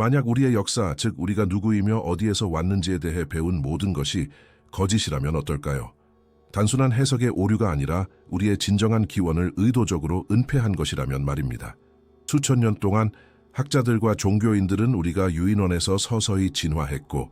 만약 우리의 역사, 즉 우리가 누구이며 어디에서 왔는지에 대해 배운 모든 것이 거짓이라면 어떨까요? 단순한 해석의 오류가 아니라 우리의 진정한 기원을 의도적으로 은폐한 것이라면 말입니다. 수천 년 동안 학자들과 종교인들은 우리가 유인원에서 서서히 진화했고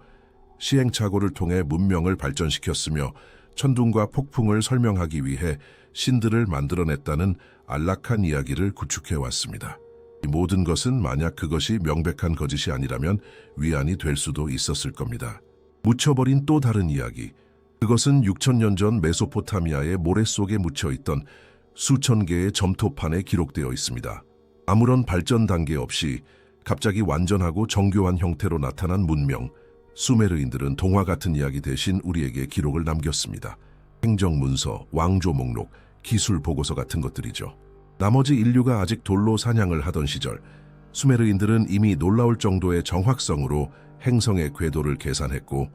시행착오를 통해 문명을 발전시켰으며 천둥과 폭풍을 설명하기 위해 신들을 만들어냈다는 안락한 이야기를 구축해왔습니다. 이 모든 것은 만약 그것이 명백한 거짓이 아니라면 위안이 될 수도 있었을 겁니다. 묻혀버린 또 다른 이야기. 그것은 6,000년 전 메소포타미아의 모래 속에 묻혀있던 수천 개의 점토판에 기록되어 있습니다. 아무런 발전 단계 없이 갑자기 완전하고 정교한 형태로 나타난 문명, 수메르인들은 동화 같은 이야기 대신 우리에게 기록을 남겼습니다. 행정문서, 왕조 목록, 기술 보고서 같은 것들이죠. 나머지 인류가 아직 돌로 사냥을 하던 시절, 수메르인들은 이미 놀라울 정도의 정확성으로 행성의 궤도를 계산했고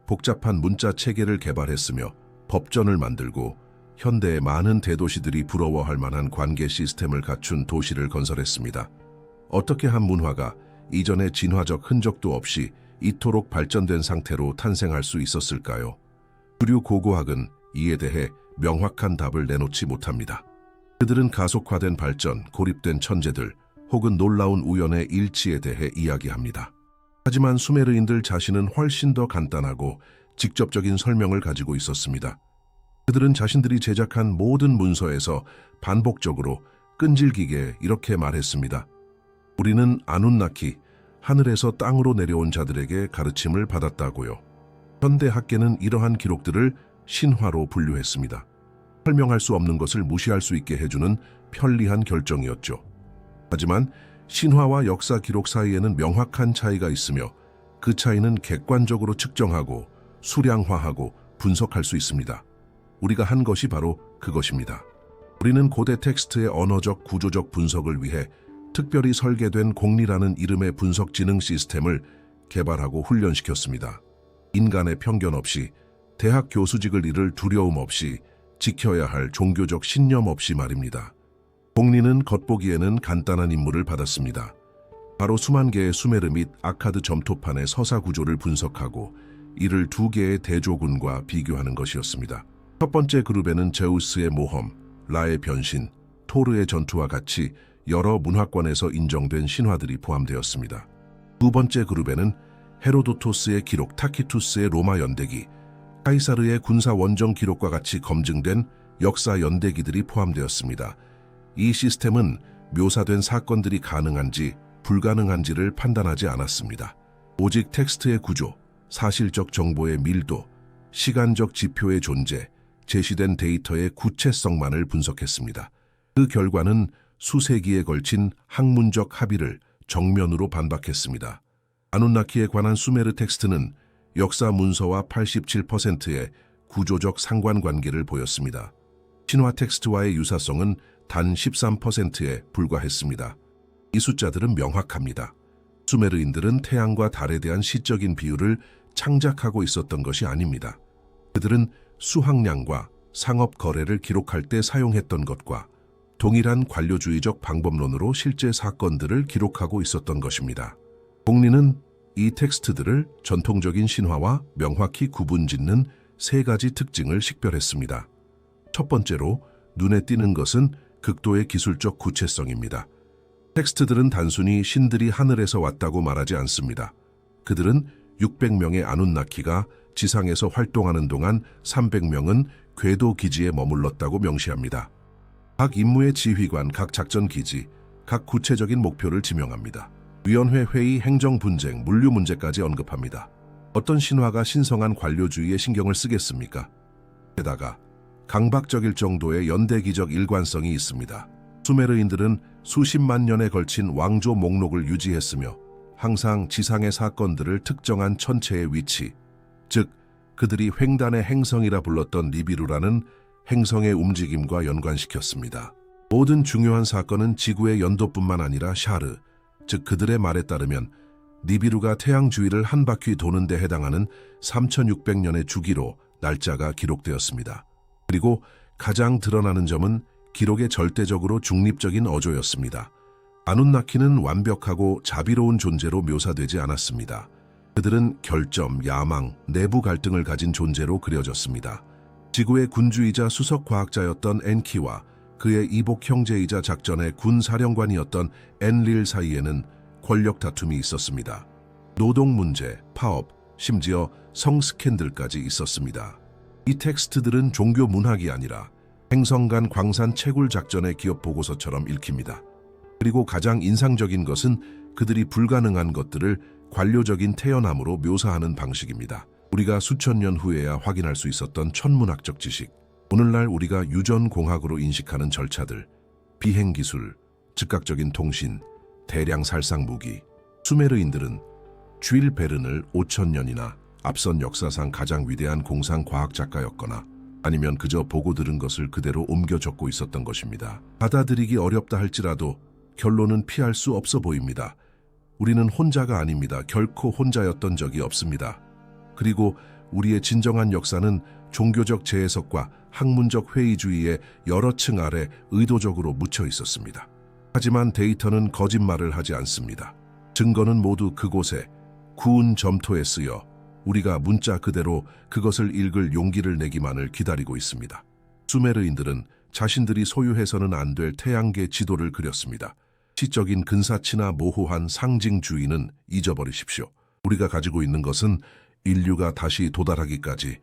복잡한 문자 체계를 개발했으며 법전을 만들고 현대의 많은 대도시들이 부러워할 만한 관계 시스템을 갖춘 도시를 건설했습니다. 어떻게 한 문화가 이전의 진화적 흔적도 없이 이토록 발전된 상태로 탄생할 수 있었을까요? 주류 고고학은 이에 대해 명확한 답을 내놓지 못합니다. 그들은 가속화된 발전, 고립된 천재들, 혹은 놀라운 우연의 일치에 대해 이야기합니다. 하지만 수메르인들 자신은 훨씬 더 간단하고 직접적인 설명을 가지고 있었습니다. 그들은 자신들이 제작한 모든 문서에서 반복적으로 끈질기게 이렇게 말했습니다. 우리는 아눈나키, 하늘에서 땅으로 내려온 자들에게 가르침을 받았다고요. 현대 학계는 이러한 기록들을 신화로 분류했습니다. 설명할 수 없는 것을 무시할 수 있게 해주는 편리한 결정이었죠. 하지만 신화와 역사 기록 사이에는 명확한 차이가 있으며 그 차이는 객관적으로 측정하고 수량화하고 분석할 수 있습니다. 우리가 한 것이 바로 그것입니다. 우리는 고대 텍스트의 언어적 구조적 분석을 위해 특별히 설계된 공리라는 이름의 분석 지능 시스템을 개발하고 훈련시켰습니다. 인간의 편견 없이, 대학 교수직을 잃을 두려움 없이, 지켜야 할 종교적 신념 없이 말입니다. 공리는 겉보기에는 간단한 임무를 받았습니다. 바로 수만 개의 수메르 및 아카드 점토판의 서사 구조를 분석하고 이를 두 개의 대조군과 비교하는 것이었습니다. 첫 번째 그룹에는 제우스의 모험, 라의 변신, 토르의 전투와 같이 여러 문화권에서 인정된 신화들이 포함되었습니다. 두 번째 그룹에는 헤로도토스의 기록, 타키투스의 로마 연대기, 카이사르의 군사 원정 기록과 같이 검증된 역사 연대기들이 포함되었습니다. 이 시스템은 묘사된 사건들이 가능한지 불가능한지를 판단하지 않았습니다. 오직 텍스트의 구조, 사실적 정보의 밀도, 시간적 지표의 존재, 제시된 데이터의 구체성만을 분석했습니다. 그 결과는 수세기에 걸친 학문적 합의를 정면으로 반박했습니다. 아눈나키에 관한 수메르 텍스트는 역사 문서와 87%의 구조적 상관관계를 보였습니다. 신화 텍스트와의 유사성은 단 13%에 불과했습니다. 이 숫자들은 명확합니다. 수메르인들은 태양과 달에 대한 시적인 비율을 창작하고 있었던 것이 아닙니다. 그들은 수확량과 상업 거래를 기록할 때 사용했던 것과 동일한 관료주의적 방법론으로 실제 사건들을 기록하고 있었던 것입니다. 공리는 이 텍스트들을 전통적인 신화와 명확히 구분짓는 세 가지 특징을 식별했습니다. 첫 번째로 눈에 띄는 것은 극도의 기술적 구체성입니다. 텍스트들은 단순히 신들이 하늘에서 왔다고 말하지 않습니다. 그들은 600명의 아눈나키가 지상에서 활동하는 동안 300명은 궤도 기지에 머물렀다고 명시합니다. 각 임무의 지휘관, 각 작전 기지, 각 구체적인 목표를 지명합니다. 위원회 회의, 행정 분쟁, 물류 문제까지 언급합니다. 어떤 신화가 신성한 관료주의에 신경을 쓰겠습니까? 게다가 강박적일 정도의 연대기적 일관성이 있습니다. 수메르인들은 수십만 년에 걸친 왕조 목록을 유지했으며 항상 지상의 사건들을 특정한 천체의 위치, 즉 그들이 횡단의 행성이라 불렀던 니비루라는 행성의 움직임과 연관시켰습니다. 모든 중요한 사건은 지구의 연도뿐만 아니라 샤르, 즉 그들의 말에 따르면 니비루가 태양 주위를 한 바퀴 도는 데 해당하는 3600년의 주기로 날짜가 기록되었습니다. 그리고 가장 드러나는 점은 기록의 절대적으로 중립적인 어조였습니다. 아누나키는 완벽하고 자비로운 존재로 묘사되지 않았습니다. 그들은 결점, 야망, 내부 갈등을 가진 존재로 그려졌습니다. 지구의 군주이자 수석 과학자였던 엔키와 그의 이복 형제이자 작전의 군 사령관이었던 엔릴 사이에는 권력 다툼이 있었습니다. 노동 문제, 파업, 심지어 성 스캔들까지 있었습니다. 이 텍스트들은 종교 문학이 아니라 행성 간 광산 채굴 작전의 기업 보고서처럼 읽힙니다. 그리고 가장 인상적인 것은 그들이 불가능한 것들을 관료적인 태어남으로 묘사하는 방식입니다. 우리가 수천 년 후에야 확인할 수 있었던 천문학적 지식, 오늘날 우리가 유전공학으로 인식하는 절차들, 비행기술, 즉각적인 통신, 대량 살상 무기. 수메르인들은 쥘 베른을 5,000년이나 앞선 역사상 가장 위대한 공상 과학작가였거나 아니면 그저 보고 들은 것을 그대로 옮겨 적고 있었던 것입니다. 받아들이기 어렵다 할지라도 결론은 피할 수 없어 보입니다. 우리는 혼자가 아닙니다. 결코 혼자였던 적이 없습니다. 그리고 우리의 진정한 역사는 종교적 재해석과 학문적 회의주의의 여러 층 아래 의도적으로 묻혀 있었습니다. 하지만 데이터는 거짓말을 하지 않습니다. 증거는 모두 그곳에 구운 점토에 쓰여 우리가 문자 그대로 그것을 읽을 용기를 내기만을 기다리고 있습니다. 수메르인들은 자신들이 소유해서는 안 될 태양계 지도를 그렸습니다. 시적인 근사치나 모호한 상징주의는 잊어버리십시오. 우리가 가지고 있는 것은 인류가 다시 도달하기까지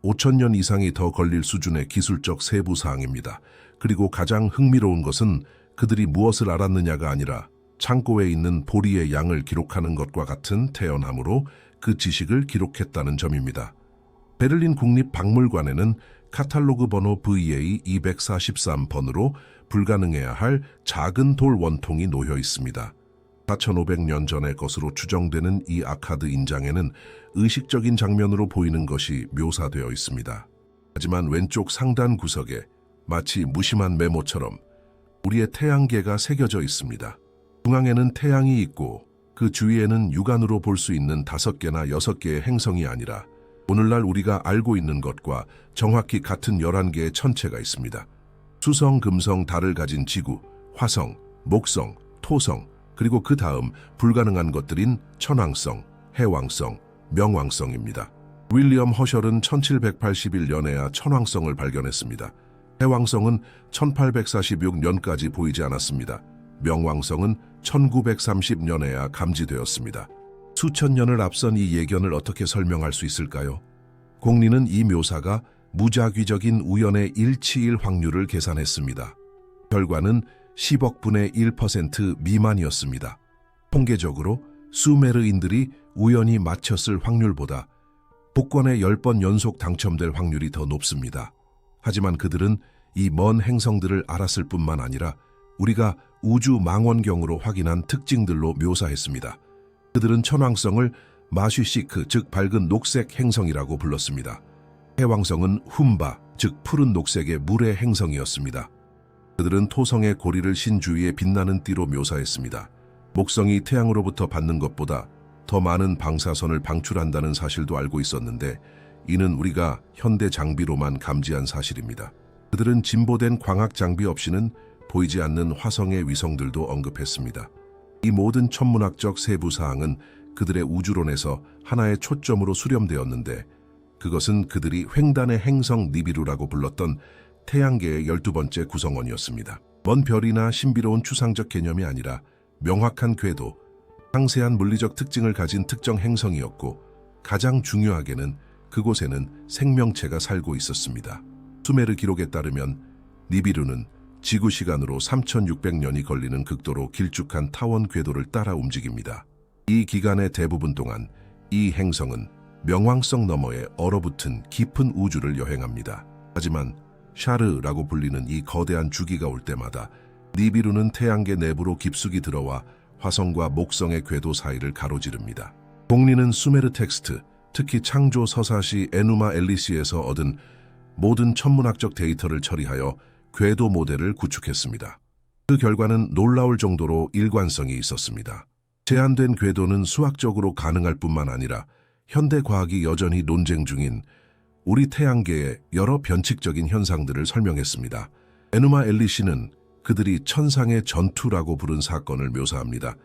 5,000년 이상이 더 걸릴 수준의 기술적 세부 사항입니다. 그리고 가장 흥미로운 것은 그들이 무엇을 알았느냐가 아니라 창고에 있는 보리의 양을 기록하는 것과 같은 태어남으로 그 지식을 기록했다는 점입니다. 베를린 국립박물관에는 카탈로그 번호 VA243번으로 불가능해야 할 작은 돌 원통이 놓여 있습니다. 4,500년 전의 것으로 추정되는 이 아카드 인장에는 의식적인 장면으로 보이는 것이 묘사되어 있습니다. 하지만 왼쪽 상단 구석에 마치 무심한 메모처럼 우리의 태양계가 새겨져 있습니다. 중앙에는 태양이 있고 그 주위에는 육안으로 볼 수 있는 5개나 6개의 행성이 아니라 오늘날 우리가 알고 있는 것과 정확히 같은 11개의 천체가 있습니다. 수성, 금성, 달을 가진 지구, 화성, 목성, 토성, 그리고 그 다음 불가능한 것들인 천왕성, 해왕성, 명왕성입니다. 윌리엄 허셜은 1781년에야 천왕성을 발견했습니다. 해왕성은 1846년까지 보이지 않았습니다. 명왕성은 1930년에야 감지되었습니다. 수천 년을 앞선 이 예견을 어떻게 설명할 수 있을까요? 공리는 이 묘사가 무작위적인 우연의 일치일 확률을 계산했습니다. 결과는 10억 분의 1% 미만이었습니다. 통계적으로 수메르인들이 우연히 맞췄을 확률보다 복권에 10번 연속 당첨될 확률이 더 높습니다. 하지만 그들은 이 먼 행성들을 알았을 뿐만 아니라 우리가 우주 망원경으로 확인한 특징들로 묘사했습니다. 그들은 천왕성을 마쉬시크, 즉 밝은 녹색 행성이라고 불렀습니다. 해왕성은 훔바, 즉 푸른 녹색의 물의 행성이었습니다. 그들은 토성의 고리를 신 주위에 빛나는 띠로 묘사했습니다. 목성이 태양으로부터 받는 것보다 더 많은 방사선을 방출한다는 사실도 알고 있었는데 이는 우리가 현대 장비로만 감지한 사실입니다. 그들은 진보된 광학 장비 없이는 보이지 않는 화성의 위성들도 언급했습니다. 이 모든 천문학적 세부 사항은 그들의 우주론에서 하나의 초점으로 수렴되었는데 그것은 그들이 횡단의 행성 니비루라고 불렀던 태양계의 12번째 구성원이었습니다. 먼 별이나 신비로운 추상적 개념이 아니라 명확한 궤도, 상세한 물리적 특징을 가진 특정 행성이었고 가장 중요하게는 그곳에는 생명체가 살고 있었습니다. 수메르 기록에 따르면 니비루는 지구 시간으로 3,600년이 걸리는 극도로 길쭉한 타원 궤도를 따라 움직입니다. 이 기간의 대부분 동안 이 행성은 명왕성 너머에 얼어붙은 깊은 우주를 여행합니다. 하지만 샤르라고 불리는 이 거대한 주기가 올 때마다 니비루는 태양계 내부로 깊숙이 들어와 화성과 목성의 궤도 사이를 가로지릅니다. 공리는 수메르 텍스트, 특히 창조 서사시 에누마 엘리시에서 얻은 모든 천문학적 데이터를 처리하여 궤도 모델을 구축했습니다. 그 결과는 놀라울 정도로 일관성이 있었습니다. 제한된 궤도는 수학적으로 가능할 뿐만 아니라 현대 과학이 여전히 논쟁 중인 우리 태양계의 여러 변칙적인 현상들을 설명했습니다. 에누마 엘리시는 그들이 천상의 전투라고 부른 사건을 묘사합니다.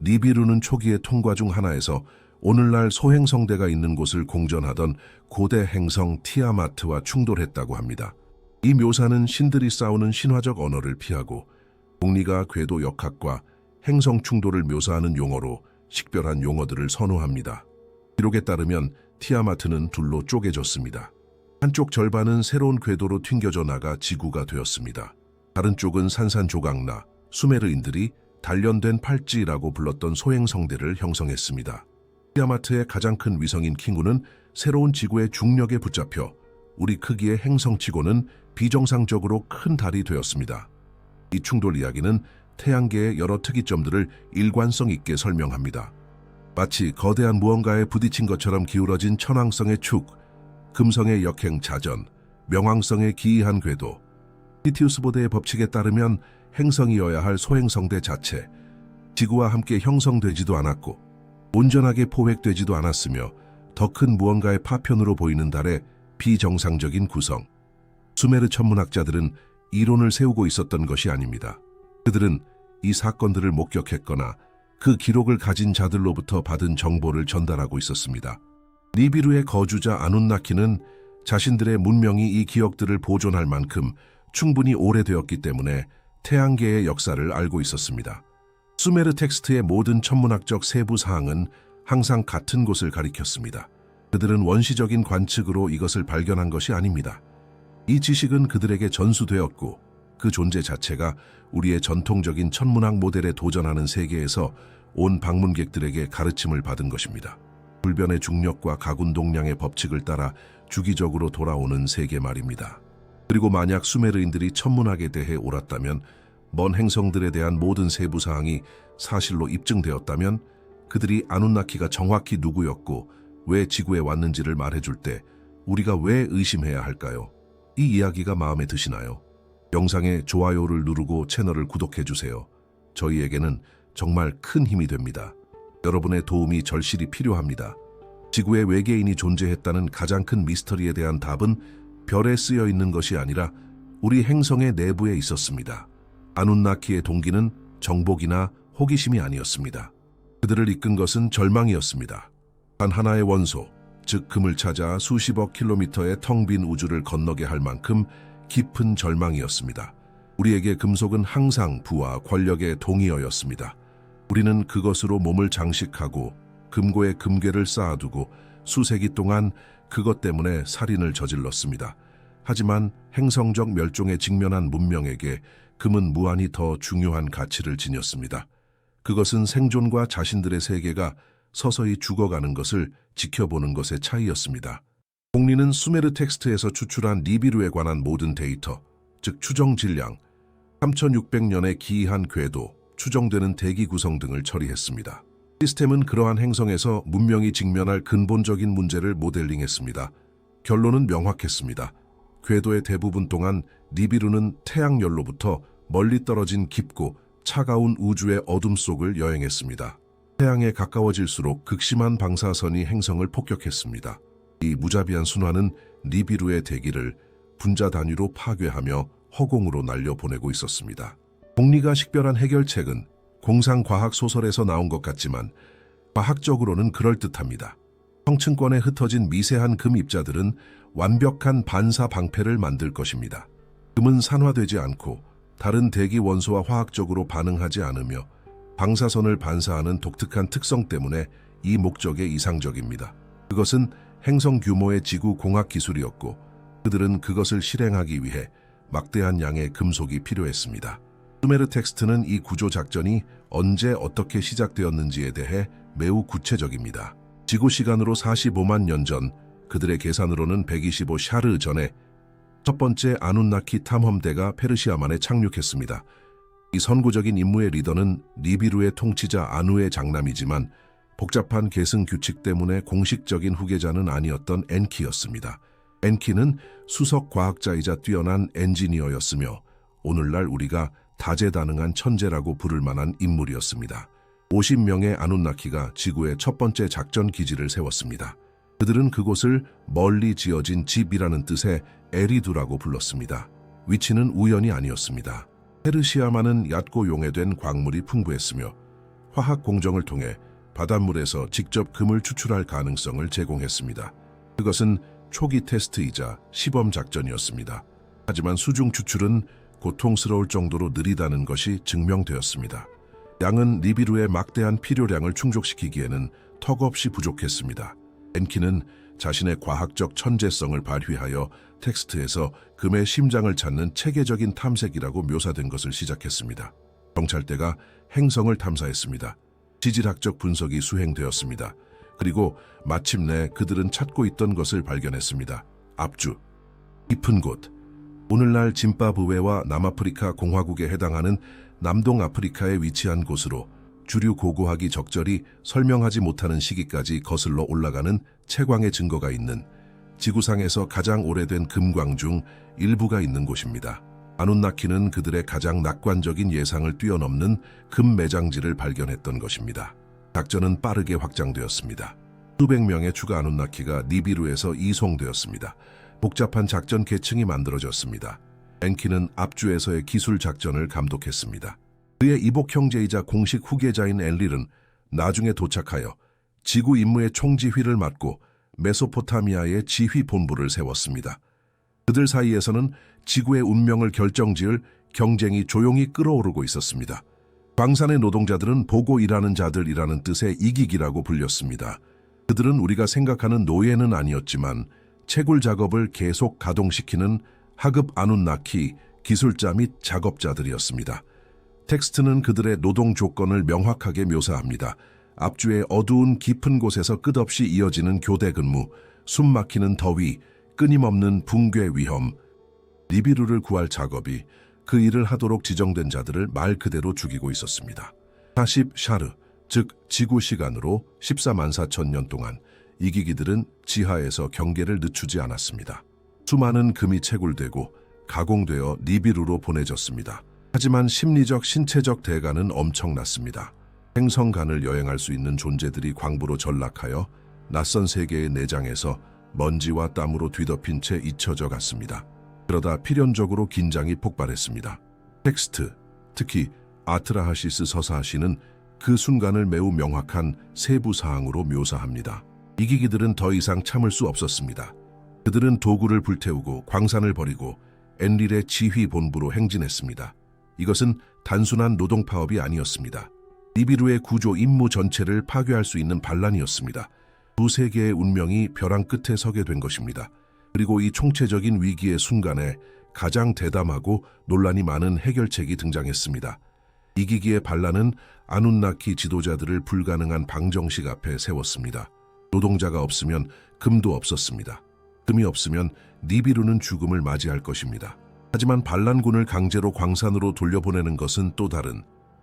니비루는 초기의 통과 중 하나에서 오늘날 소행성대가 있는 곳을 공전하던 고대 행성 티아마트와 충돌했다고 합니다. 이 묘사는 신들이 싸우는 신화적 언어를 피하고 공리가 궤도 역학과 행성 충돌을 묘사하는 용어로 식별한 용어들을 선호합니다. 기록에 따르면 티아마트는 둘로 쪼개졌습니다. 한쪽 절반은 새로운 궤도로 튕겨져 나가 지구가 되었습니다. 다른 쪽은 산산조각나 수메르인들이 단련된 팔찌라고 불렀던 소행성대를 형성했습니다. 티아마트의 가장 큰 위성인 킹우는 새로운 지구의 중력에 붙잡혀 우리 크기의 행성치고는 비정상적으로 큰 달이 되었습니다. 이 충돌 이야기는 태양계의 여러 특이점들을 일관성 있게 설명합니다. 마치 거대한 무언가에 부딪힌 것처럼 기울어진 천왕성의 축, 금성의 역행 자전, 명왕성의 기이한 궤도, 히티우스보드의 법칙에 따르면 행성이어야 할 소행성대 자체, 지구와 함께 형성되지도 않았고 온전하게 포획되지도 않았으며 더 큰 무언가의 파편으로 보이는 달의 비정상적인 구성. 수메르 천문학자들은 이론을 세우고 있었던 것이 아닙니다. 그들은 이 사건들을 목격했거나 그 기록을 가진 자들로부터 받은 정보를 전달하고 있었습니다. 니비루의 거주자 아눈나키는 자신들의 문명이 이 기억들을 보존할 만큼 충분히 오래되었기 때문에 태양계의 역사를 알고 있었습니다. 수메르 텍스트의 모든 천문학적 세부 사항은 항상 같은 곳을 가리켰습니다. 그들은 원시적인 관측으로 이것을 발견한 것이 아닙니다. 이 지식은 그들에게 전수되었고 그 존재 자체가 우리의 전통적인 천문학 모델에 도전하는 세계에서 온 방문객들에게 가르침을 받은 것입니다. 불변의 중력과 가군동량의 법칙을 따라 주기적으로 돌아오는 세계 말입니다. 그리고 만약 수메르인들이 천문학에 대해 옳았다면, 먼 행성들에 대한 모든 세부 사항이 사실로 입증되었다면 그들이 아눈나키가 정확히 누구였고 왜 지구에 왔는지를 말해줄 때 우리가 왜 의심해야 할까요? 이 이야기가 마음에 드시나요? 영상에 좋아요를 누르고 채널을 구독해주세요. 저희에게는 정말 큰 힘이 됩니다. 여러분의 도움이 절실히 필요합니다. 지구에 외계인이 존재했다는 가장 큰 미스터리에 대한 답은 별에 쓰여 있는 것이 아니라 우리 행성의 내부에 있었습니다. 아눈나키의 동기는 정복이나 호기심이 아니었습니다. 그들을 이끈 것은 절망이었습니다. 단 하나의 원소, 즉 금을 찾아 수십억 킬로미터의 텅 빈 우주를 건너게 할 만큼 깊은 절망이었습니다. 우리에게 금속은 항상 부와 권력의 동의어였습니다. 우리는 그것으로 몸을 장식하고 금고에 금괴를 쌓아두고 수세기 동안 그것 때문에 살인을 저질렀습니다. 하지만 행성적 멸종에 직면한 문명에게 금은 무한히 더 중요한 가치를 지녔습니다. 그것은 생존과 자신들의 세계가 서서히 죽어가는 것을 지켜보는 것의 차이였습니다. 공리는 수메르 텍스트에서 추출한 니비루에 관한 모든 데이터, 즉 추정 질량, 3600년의 기이한 궤도, 추정되는 대기 구성 등을 처리했습니다. 시스템은 그러한 행성에서 문명이 직면할 근본적인 문제를 모델링했습니다. 결론은 명확했습니다. 궤도의 대부분 동안 니비루는 태양열로부터 멀리 떨어진 깊고 차가운 우주의 어둠 속을 여행했습니다. 태양에 가까워질수록 극심한 방사선이 행성을 폭격했습니다. 이 무자비한 순환은 니비루의 대기를 분자 단위로 파괴하며 허공으로 날려보내고 있었습니다. 공리가 식별한 해결책은 공상과학 소설에서 나온 것 같지만 과학적으로는 그럴듯합니다. 성층권에 흩어진 미세한 금 입자들은 완벽한 반사 방패를 만들 것입니다. 금은 산화되지 않고 다른 대기 원소와 화학적으로 반응하지 않으며 방사선을 반사하는 독특한 특성 때문에 이 목적에 이상적입니다. 그것은 행성 규모의 지구 공학 기술이었고 그들은 그것을 실행하기 위해 막대한 양의 금속이 필요했습니다. 수메르 텍스트는 이 구조 작전이 언제 어떻게 시작되었는지에 대해 매우 구체적입니다. 지구 시간으로 45만 년 전, 그들의 계산으로는 125 샤르 전에 첫 번째 아눈나키 탐험대가 페르시아만에 착륙했습니다. 이 선구적인 임무의 리더는 니비루의 통치자 아누의 장남이지만 복잡한 계승 규칙 때문에 공식적인 후계자는 아니었던 엔키였습니다. 엔키는 수석 과학자이자 뛰어난 엔지니어였으며 오늘날 우리가 다재다능한 천재라고 부를 만한 인물이었습니다. 50명의 아눈나키가 지구의 첫 번째 작전 기지를 세웠습니다. 그들은 그곳을 멀리 지어진 집이라는 뜻의 에리두라고 불렀습니다. 위치는 우연이 아니었습니다. 페르시아만은 얕고 용해된 광물이 풍부했으며 화학 공정을 통해 바닷물에서 직접 금을 추출할 가능성을 제공했습니다. 그것은 초기 테스트이자 시범 작전이었습니다. 하지만 수중 추출은 고통스러울 정도로 느리다는 것이 증명되었습니다. 양은 니비루의 막대한 필요량을 충족시키기에는 턱없이 부족했습니다. 엔키는 자신의 과학적 천재성을 발휘하여 텍스트에서 금의 심장을 찾는 체계적인 탐색이라고 묘사된 것을 시작했습니다. 경찰대가 행성을 탐사했습니다. 지질학적 분석이 수행되었습니다. 그리고 마침내 그들은 찾고 있던 것을 발견했습니다. 압주, 깊은 곳. 오늘날 짐바브웨와 남아프리카 공화국에 해당하는 남동아프리카에 위치한 곳으로 주류 고고학이 적절히 설명하지 못하는 시기까지 거슬러 올라가는 채광의 증거가 있는 지구상에서 가장 오래된 금광 중 일부가 있는 곳입니다. 아눈나키는 그들의 가장 낙관적인 예상을 뛰어넘는 금 매장지를 발견했던 것입니다. 작전은 빠르게 확장되었습니다. 수백 명의 추가 아눈나키가 니비루에서 이송되었습니다. 복잡한 작전 계층이 만들어졌습니다. 엔키는 압주에서의 기술 작전을 감독했습니다. 그의 이복 형제이자 공식 후계자인 엔릴은 나중에 도착하여 지구 임무의 총지휘를 맡고 메소포타미아의 지휘 본부를 세웠습니다. 그들 사이에서는 지구의 운명을 결정지을 경쟁이 조용히 끓어오르고 있었습니다. 광산의 노동자들은 보고 일하는 자들이라는 뜻의 이기기라고 불렸습니다. 그들은 우리가 생각하는 노예는 아니었지만 채굴 작업을 계속 가동시키는 하급 아눈나키, 기술자 및 작업자들이었습니다. 텍스트는 그들의 노동 조건을 명확하게 묘사합니다. 압주의 어두운 깊은 곳에서 끝없이 이어지는 교대 근무, 숨막히는 더위, 끊임없는 붕괴 위험, 니비루를 구할 작업이 그 일을 하도록 지정된 자들을 말 그대로 죽이고 있었습니다. 40샤르, 즉 지구 시간으로 14만 4천 년 동안 이기기들은 지하에서 경계를 늦추지 않았습니다. 수많은 금이 채굴되고 가공되어 니비루로 보내졌습니다. 하지만 심리적, 신체적 대가는 엄청났습니다. 행성간을 여행할 수 있는 존재들이 광부로 전락하여 낯선 세계의 내장에서 먼지와 땀으로 뒤덮인 채 잊혀져 갔습니다. 그러다 필연적으로 긴장이 폭발했습니다. 텍스트, 특히 아트라하시스 서사시는 그 순간을 매우 명확한 세부 사항으로 묘사합니다. 이기기들은 더 이상 참을 수 없었습니다. 그들은 도구를 불태우고 광산을 버리고 엔릴의 지휘 본부로 행진했습니다. 이것은 단순한 노동 파업이 아니었습니다. 니비루의 구조 임무 전체를 파괴할 수 있는 반란이었습니다. 두 세계의 운명이 벼랑 끝에 서게 된 것입니다. 그리고 이 총체적인 위기의 순간에 가장 대담하고 논란이 많은 해결책이 등장했습니다. 이기기의 반란은 아눈나키 지도자들을 불가능한 방정식 앞에 세웠습니다. 노동자가 없으면 금도 없었습니다. 금이 없으면 니비루는 죽음을 맞이할 것입니다. 하지만 반란군을 강제로 광산으로 돌려보내는 것은 또 다른,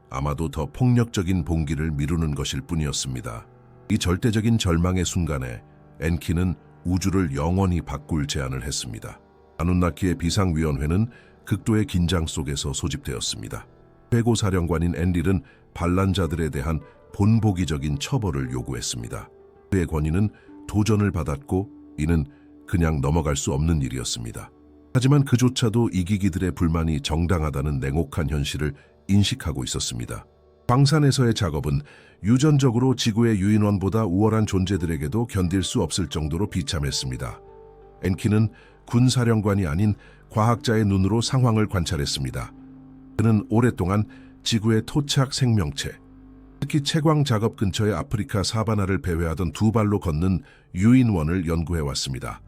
아마도 더 폭력적인 봉기를 미루는 것일 뿐이었습니다. 이 절대적인 절망의 순간에 엔키는 우주를 영원히 바꿀 제안을 했습니다. 아눈나키의 비상위원회는 극도의 긴장 속에서 소집되었습니다. 최고사령관인 엔릴은 반란자들에 대한 본보기적인 처벌을 요구했습니다. 그의 권위는 도전을 받았고 이는 그냥 넘어갈 수 없는 일이었습니다. 하지만 그조차도 이기기들의 불만이 정당하다는 냉혹한 현실을 인식하고 있었습니다. 광산에서의 작업은 유전적으로 지구의 유인원보다 우월한 존재들에게도 견딜 수 없을 정도로 비참했습니다. 엔키는 군사령관이 아닌 과학자의 눈으로 상황을 관찰했습니다. 그는 오랫동안 지구의 토착 생명체, 특히 채광 작업 근처의 아프리카 사바나를 배회하던 두 발로 걷는 유인원을 연구해왔습니다.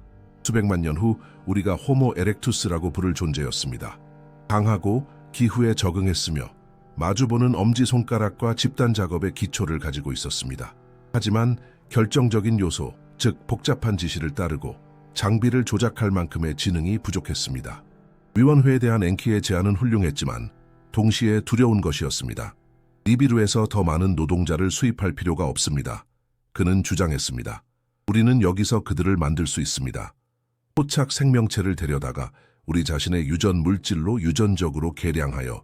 수백만 년 후 우리가 호모 에렉투스라고 부를 존재였습니다. 강하고 기후에 적응했으며 마주보는 엄지손가락과 집단 작업의 기초를 가지고 있었습니다. 하지만 결정적인 요소, 즉 복잡한 지시를 따르고 장비를 조작할 만큼의 지능이 부족했습니다. 위원회에 대한 엔키의 제안은 훌륭했지만 동시에 두려운 것이었습니다. 니비루에서 더 많은 노동자를 수입할 필요가 없습니다. 그는 주장했습니다. 우리는 여기서 그들을 만들 수 있습니다. 토착 생명체를 데려다가 우리 자신의 유전 물질로 유전적으로 개량하여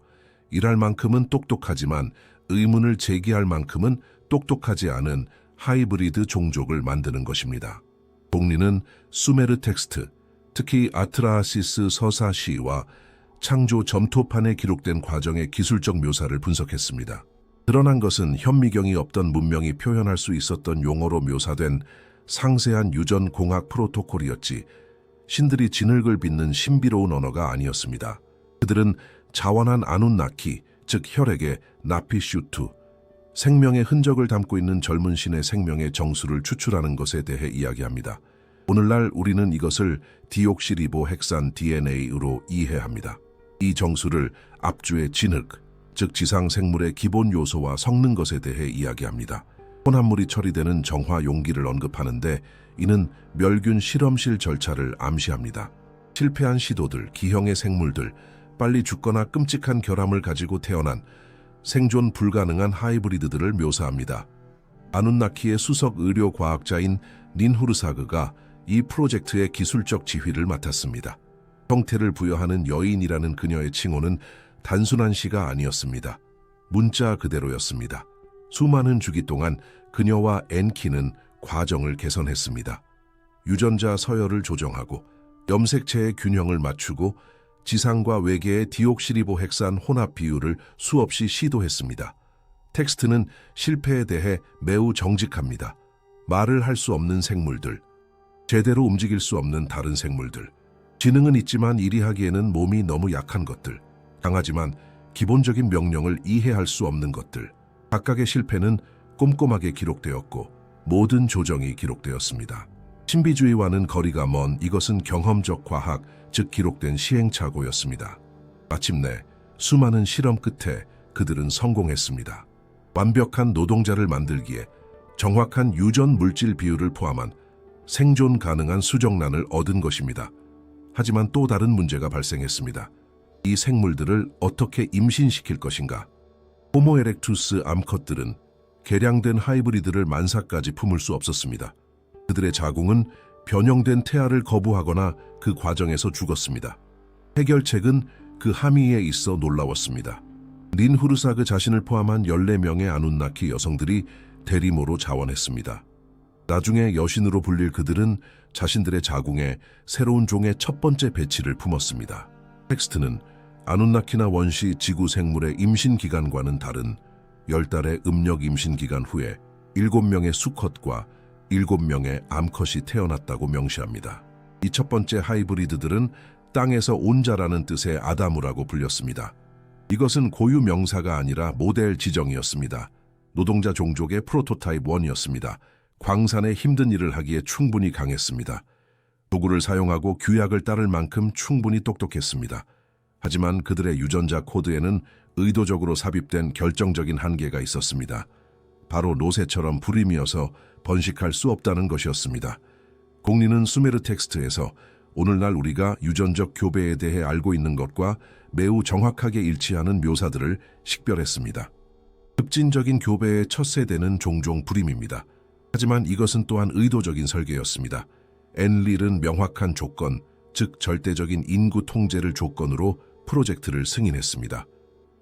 일할 만큼은 똑똑하지만 의문을 제기할 만큼은 똑똑하지 않은 하이브리드 종족을 만드는 것입니다. 복리는 수메르 텍스트, 특히 아트라하시스 서사시와 창조 점토판에 기록된 과정의 기술적 묘사를 분석했습니다. 드러난 것은 현미경이 없던 문명이 표현할 수 있었던 용어로 묘사된 상세한 유전 공학 프로토콜이었지 신들이 진흙을 빚는 신비로운 언어가 아니었습니다. 그들은 자원한 아눈나키, 즉 혈액의 나피슈투, 생명의 흔적을 담고 있는 젊은 신의 생명의 정수를 추출하는 것에 대해 이야기합니다. 오늘날 우리는 이것을 디옥시리보 헥산 DNA로 이해합니다. 이 정수를 앞주의 진흙, 즉 지상 생물의 기본 요소와 섞는 것에 대해 이야기합니다. 혼합물이 처리되는 정화 용기를 언급하는데 이는 멸균 실험실 절차를 암시합니다. 실패한 시도들, 기형의 생물들, 빨리 죽거나 끔찍한 결함을 가지고 태어난 생존 불가능한 하이브리드들을 묘사합니다. 아눈나키의 수석 의료 과학자인 닌후르사그가 이 프로젝트의 기술적 지휘를 맡았습니다. 형태를 부여하는 여인이라는 그녀의 칭호는 단순한 시가 아니었습니다. 문자 그대로였습니다. 수많은 주기 동안 그녀와 엔키는 과정을 개선했습니다. 유전자 서열을 조정하고 염색체의 균형을 맞추고 지상과 외계의 디옥시리보 헥산 혼합 비율을 수없이 시도했습니다. 텍스트는 실패에 대해 매우 정직합니다. 말을 할 수 없는 생물들, 제대로 움직일 수 없는 다른 생물들, 지능은 있지만 이리하기에는 몸이 너무 약한 것들, 강하지만 기본적인 명령을 이해할 수 없는 것들, 각각의 실패는 꼼꼼하게 기록되었고 모든 조정이 기록되었습니다. 신비주의와는 거리가 먼 이것은 경험적 과학, 즉 기록된 시행착오였습니다. 마침내 수많은 실험 끝에 그들은 성공했습니다. 완벽한 노동자를 만들기에 정확한 유전 물질 비율을 포함한 생존 가능한 수정란을 얻은 것입니다. 하지만 또 다른 문제가 발생했습니다. 이 생물들을 어떻게 임신시킬 것인가? 호모 에렉투스 암컷들은 개량된 하이브리드를 만사까지 품을 수 없었습니다. 그들의 자궁은 변형된 태아를 거부하거나 그 과정에서 죽었습니다. 해결책은 그 함의에 있어 놀라웠습니다. 닌후르사그 자신을 포함한 14명의 아눈나키 여성들이 대리모로 자원했습니다. 나중에 여신으로 불릴 그들은 자신들의 자궁에 새로운 종의 첫 번째 배치를 품었습니다. 텍스트는 아눈나키나 원시 지구 생물의 임신 기간과는 다른 10달의 음력 임신 기간 후에 7명의 수컷과 7명의 암컷이 태어났다고 명시합니다. 이 첫 번째 하이브리드들은 땅에서 온 자라는 뜻의 아다무라고 불렸습니다. 이것은 고유 명사가 아니라 모델 지정이었습니다. 노동자 종족의 프로토타입 1이었습니다. 광산에 힘든 일을 하기에 충분히 강했습니다. 도구를 사용하고 규약을 따를 만큼 충분히 똑똑했습니다. 하지만 그들의 유전자 코드에는 의도적으로 삽입된 결정적인 한계가 있었습니다. 바로 노새처럼 불임이어서 번식할 수 없다는 것이었습니다. 공리는 수메르 텍스트에서 오늘날 우리가 유전적 교배에 대해 알고 있는 것과 매우 정확하게 일치하는 묘사들을 식별했습니다. 급진적인 교배의 첫 세대는 종종 불임입니다. 하지만 이것은 또한 의도적인 설계였습니다. 엔릴은 명확한 조건, 즉 절대적인 인구 통제를 조건으로 프로젝트를 승인했습니다.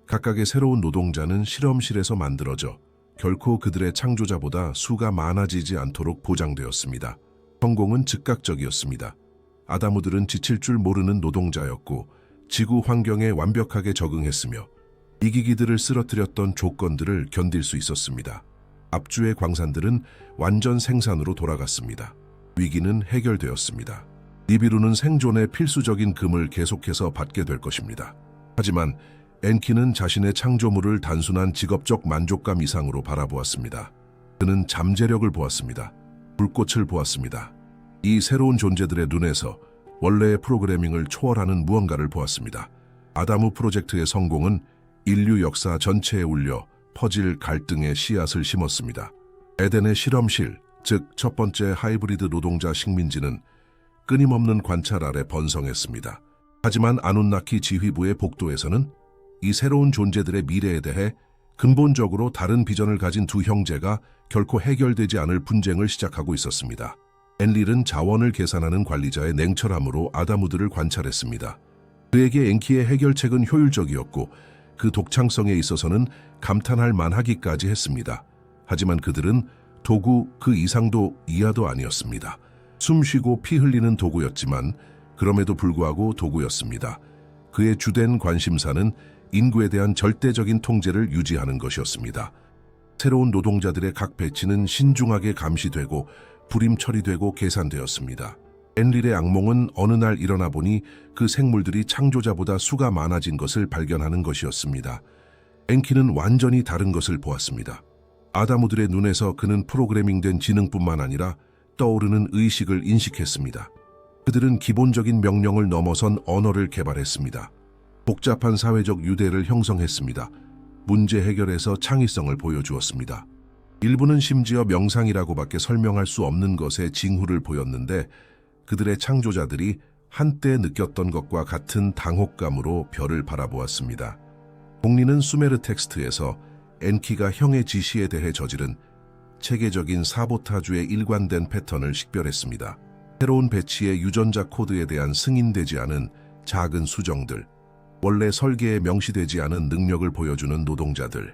각각의 새로운 노동자는 실험실에서 만들어져 결코 그들의 창조자보다 수가 많아지지 않도록 보장되었습니다. 성공은 즉각적이었습니다. 아다무들은 지칠 줄 모르는 노동자였고 지구 환경에 완벽하게 적응했으며 이기기들을 쓰러뜨렸던 조건들을 견딜 수 있었습니다. 앞주의 광산들은 완전 생산으로 돌아갔습니다. 위기는 해결되었습니다. 니비루는 생존의 필수적인 금을 계속해서 받게 될 것입니다. 하지만 엔키는 자신의 창조물을 단순한 직업적 만족감 이상으로 바라보았습니다. 그는 잠재력을 보았습니다. 불꽃을 보았습니다. 이 새로운 존재들의 눈에서 원래의 프로그래밍을 초월하는 무언가를 보았습니다. 아다무 프로젝트의 성공은 인류 역사 전체에 울려 퍼질 갈등의 씨앗을 심었습니다. 에덴의 실험실, 즉 첫 번째 하이브리드 노동자 식민지는 끊임없는 관찰 아래 번성했습니다. 하지만 아눈나키 지휘부의 복도에서는 이 새로운 존재들의 미래에 대해 근본적으로 다른 비전을 가진 두 형제가 결코 해결되지 않을 분쟁을 시작하고 있었습니다. 엔릴은 자원을 계산하는 관리자의 냉철함으로 아다무들을 관찰했습니다. 그에게 엔키의 해결책은 효율적이었고 그 독창성에 있어서는 감탄할 만하기까지 했습니다. 하지만 그들은 도구 그 이상도 이하도 아니었습니다. 숨쉬고 피 흘리는 도구였지만 그럼에도 불구하고 도구였습니다. 그의 주된 관심사는 인구에 대한 절대적인 통제를 유지하는 것이었습니다. 새로운 노동자들의 각 배치는 신중하게 감시되고 불임 처리되고 계산되었습니다. 엔릴의 악몽은 어느 날 일어나 보니 그 생물들이 창조자보다 수가 많아진 것을 발견하는 것이었습니다. 엔키는 완전히 다른 것을 보았습니다. 아다무들의 눈에서 그는 프로그래밍된 지능뿐만 아니라 떠오르는 의식을 인식했습니다. 그들은 기본적인 명령을 넘어선 언어를 개발했습니다. 복잡한 사회적 유대를 형성했습니다. 문제 해결에서 창의성을 보여주었습니다. 일부는 심지어 명상이라고밖에 설명할 수 없는 것에 징후를 보였는데 그들의 창조자들이 한때 느꼈던 것과 같은 당혹감으로 별을 바라보았습니다. 공리는 수메르 텍스트에서 엔키가 형의 지시에 대해 저지른 체계적인 사보타주의 일관된 패턴을 식별했습니다. 새로운 배치의 유전자 코드에 대한 승인되지 않은 작은 수정들, 원래 설계에 명시되지 않은 능력을 보여주는 노동자들.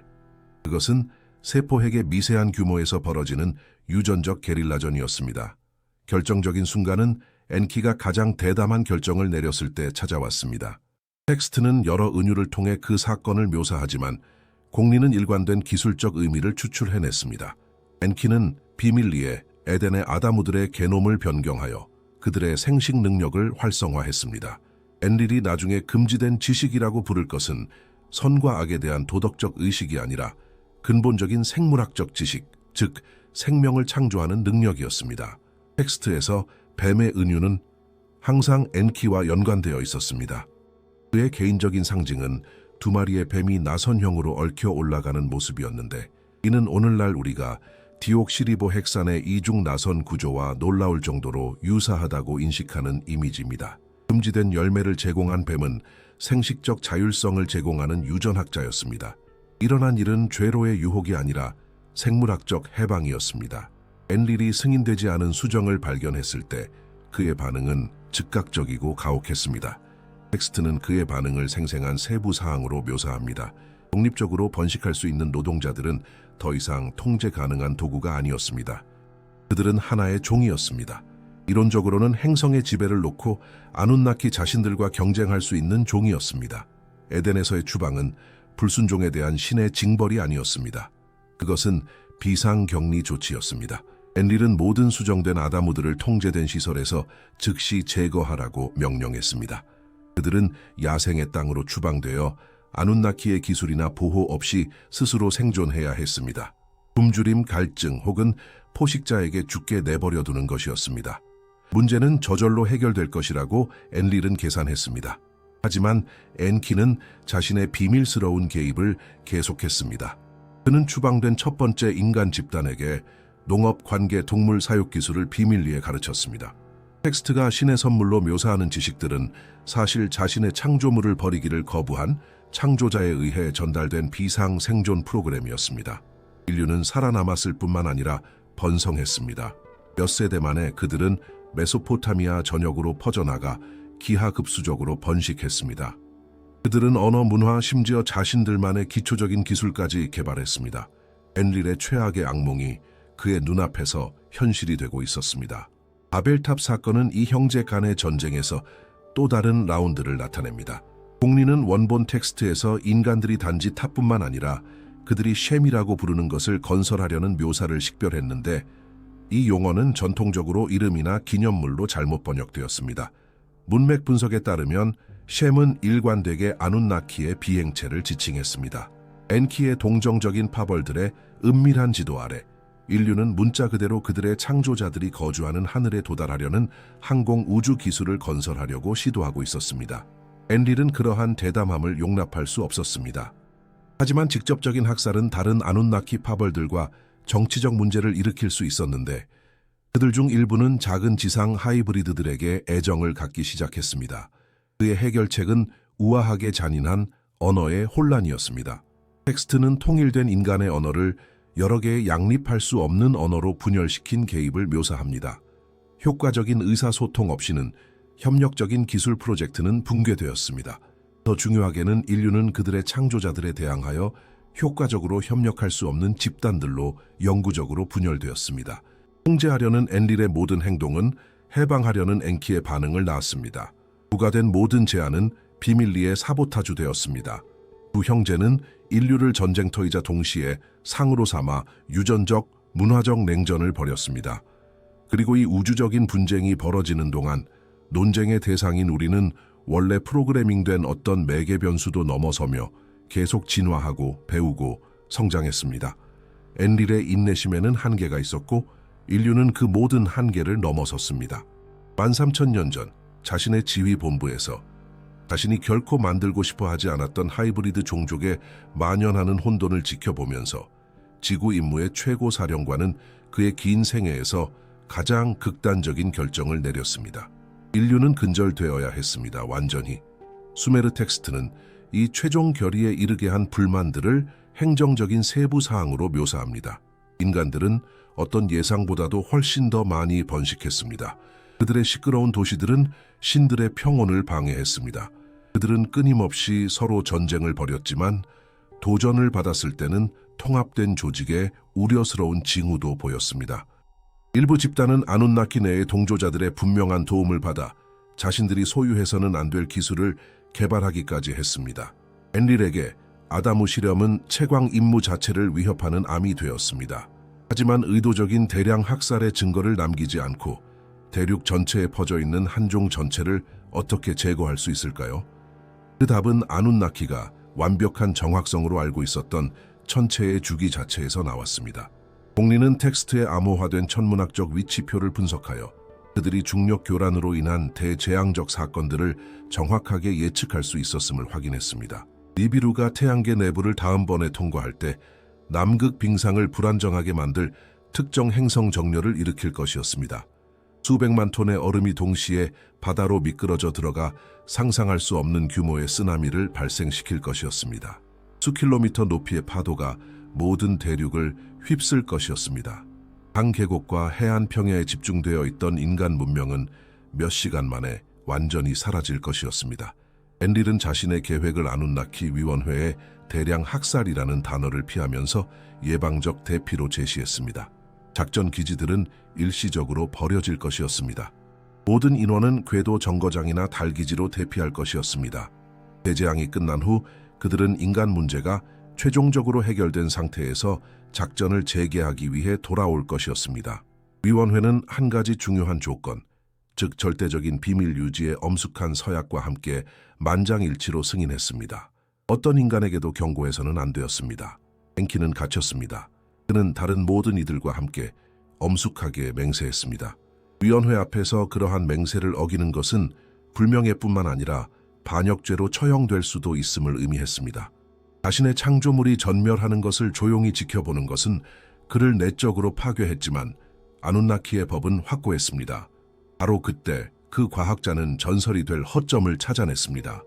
그것은 세포핵의 미세한 규모에서 벌어지는 유전적 게릴라전이었습니다. 결정적인 순간은 엔키가 가장 대담한 결정을 내렸을 때 찾아왔습니다. 텍스트는 여러 은유를 통해 그 사건을 묘사하지만 공리는 일관된 기술적 의미를 추출해냈습니다. 엔키는 비밀리에 에덴의 아다무들의 게놈을 변경하여 그들의 생식 능력을 활성화했습니다. 엔릴이 나중에 금지된 지식이라고 부를 것은 선과 악에 대한 도덕적 의식이 아니라 근본적인 생물학적 지식, 즉 생명을 창조하는 능력이었습니다. 텍스트에서 뱀의 은유는 항상 엔키와 연관되어 있었습니다. 그의 개인적인 상징은 두 마리의 뱀이 나선형으로 얽혀 올라가는 모습이었는데 이는 오늘날 우리가 디옥시리보 헥산의 이중 나선 구조와 놀라울 정도로 유사하다고 인식하는 이미지입니다. 금지된 열매를 제공한 뱀은 생식적 자율성을 제공하는 유전학자였습니다. 일어난 일은 죄로의 유혹이 아니라 생물학적 해방이었습니다. 엔릴이 승인되지 않은 수정을 발견했을 때 그의 반응은 즉각적이고 가혹했습니다. 텍스트는 그의 반응을 생생한 세부 사항으로 묘사합니다. 독립적으로 번식할 수 있는 노동자들은 더 이상 통제 가능한 도구가 아니었습니다. 그들은 하나의 종이었습니다. 이론적으로는 행성의 지배를 놓고 아눈나키 자신들과 경쟁할 수 있는 종이었습니다. 에덴에서의 추방은 불순종에 대한 신의 징벌이 아니었습니다. 그것은 비상격리 조치였습니다. 엔릴은 모든 수정된 아다무들을 통제된 시설에서 즉시 제거하라고 명령했습니다. 그들은 야생의 땅으로 추방되어 아눈나키의 기술이나 보호 없이 스스로 생존해야 했습니다. 굶주림, 갈증 혹은 포식자에게 죽게 내버려 두는 것이었습니다. 문제는 저절로 해결될 것이라고 엔릴은 계산했습니다. 하지만 엔키는 자신의 비밀스러운 개입을 계속했습니다. 그는 추방된 첫 번째 인간 집단에게 농업, 관계, 동물 사육 기술을 비밀리에 가르쳤습니다. 텍스트가 신의 선물로 묘사하는 지식들은 사실 자신의 창조물을 버리기를 거부한 창조자에 의해 전달된 비상 생존 프로그램이었습니다. 인류는 살아남았을 뿐만 아니라 번성했습니다. 몇 세대 만에 그들은 메소포타미아 전역으로 퍼져나가 기하급수적으로 번식했습니다. 그들은 언어, 문화, 심지어 자신들만의 기초적인 기술까지 개발했습니다. 엔릴의 최악의 악몽이 그의 눈앞에서 현실이 되고 있었습니다. 바벨탑 사건은 이 형제 간의 전쟁에서 또 다른 라운드를 나타냅니다. 공리는 원본 텍스트에서 인간들이 단지 탑뿐만 아니라 그들이 쉔이라고 부르는 것을 건설하려는 묘사를 식별했는데 이 용어는 전통적으로 이름이나 기념물로 잘못 번역되었습니다. 문맥 분석에 따르면 쉔은 일관되게 아눈나키의 비행체를 지칭했습니다. 엔키의 동정적인 파벌들의 은밀한 지도 아래 인류는 문자 그대로 그들의 창조자들이 거주하는 하늘에 도달하려는 항공 우주 기술을 건설하려고 시도하고 있었습니다. 엔릴은 그러한 대담함을 용납할 수 없었습니다. 하지만 직접적인 학살은 다른 아눈나키 파벌들과 정치적 문제를 일으킬 수 있었는데 그들 중 일부는 작은 지상 하이브리드들에게 애정을 갖기 시작했습니다. 그의 해결책은 우아하게 잔인한 언어의 혼란이었습니다. 텍스트는 통일된 인간의 언어를 여러 개의 양립할 수 없는 언어로 분열시킨 개입을 묘사합니다. 효과적인 의사소통 없이는 협력적인 기술 프로젝트는 붕괴되었습니다. 더 중요하게는 인류는 그들의 창조자들에 대항하여 효과적으로 협력할 수 없는 집단들로 영구적으로 분열되었습니다. 통제하려는 엔릴의 모든 행동은 해방하려는 엔키의 반응을 낳았습니다. 부과된 모든 제한은 비밀리에 사보타주 되었습니다. 두 형제는 인류를 전쟁터이자 동시에 상으로 삼아 유전적, 문화적 냉전을 벌였습니다. 그리고 이 우주적인 분쟁이 벌어지는 동안 논쟁의 대상인 우리는 원래 프로그래밍된 어떤 매개 변수도 넘어서며 계속 진화하고 배우고 성장했습니다. 엔릴의 인내심에는 한계가 있었고 인류는 그 모든 한계를 넘어섰습니다. 13,000년 전 자신의 지휘본부에서 자신이 결코 만들고 싶어 하지 않았던 하이브리드 종족의 만연하는 혼돈을 지켜보면서 지구 임무의 최고 사령관은 그의 긴 생애에서 가장 극단적인 결정을 내렸습니다. 인류는 근절되어야 했습니다. 완전히. 수메르 텍스트는 이 최종 결의에 이르게 한 불만들을 행정적인 세부 사항으로 묘사합니다. 인간들은 어떤 예상보다도 훨씬 더 많이 번식했습니다. 그들의 시끄러운 도시들은 신들의 평온을 방해했습니다. 그들은 끊임없이 서로 전쟁을 벌였지만 도전을 받았을 때는 통합된 조직에 우려스러운 징후도 보였습니다. 일부 집단은 아눈나키 내의 동조자들의 분명한 도움을 받아 자신들이 소유해서는 안 될 기술을 개발하기까지 했습니다. 엔릴에게 아다무 실험은 채광 임무 자체를 위협하는 암이 되었습니다. 하지만 의도적인 대량 학살의 증거를 남기지 않고 대륙 전체에 퍼져 있는 한종 전체를 어떻게 제거할 수 있을까요? 그 답은 아눈나키가 완벽한 정확성으로 알고 있었던 천체의 주기 자체에서 나왔습니다. 공리는 텍스트에 암호화된 천문학적 위치표를 분석하여 그들이 중력 교란으로 인한 대재앙적 사건들을 정확하게 예측할 수 있었음을 확인했습니다. 니비루가 태양계 내부를 다음번에 통과할 때 남극 빙상을 불안정하게 만들 특정 행성 정렬을 일으킬 것이었습니다. 수백만 톤의 얼음이 동시에 바다로 미끄러져 들어가 상상할 수 없는 규모의 쓰나미를 발생시킬 것이었습니다. 수킬로미터 높이의 파도가 모든 대륙을 휩쓸 것이었습니다. 강 계곡과 해안 평야에 집중되어 있던 인간 문명은 몇 시간 만에 완전히 사라질 것이었습니다. 엔릴은 자신의 계획을 아눈나키 위원회에 대량 학살이라는 단어를 피하면서 예방적 대피로 제시했습니다. 작전 기지들은 일시적으로 버려질 것이었습니다. 모든 인원은 궤도 정거장이나 달기지로 대피할 것이었습니다. 대재앙이 끝난 후 그들은 인간 문제가 최종적으로 해결된 상태에서 작전을 재개하기 위해 돌아올 것이었습니다. 위원회는 한 가지 중요한 조건, 즉 절대적인 비밀 유지의 엄숙한 서약과 함께 만장일치로 승인했습니다. 어떤 인간에게도 경고해서는 안 되었습니다. 엔키는 갇혔습니다. 그는 다른 모든 이들과 함께 엄숙하게 맹세했습니다. 위원회 앞에서 그러한 맹세를 어기는 것은 불명예뿐만 아니라 반역죄로 처형될 수도 있음을 의미했습니다. 자신의 창조물이 전멸하는 것을 조용히 지켜보는 것은 그를 내적으로 파괴했지만 아눈나키의 법은 확고했습니다. 바로 그때 그 과학자는 전설이 될 허점을 찾아냈습니다.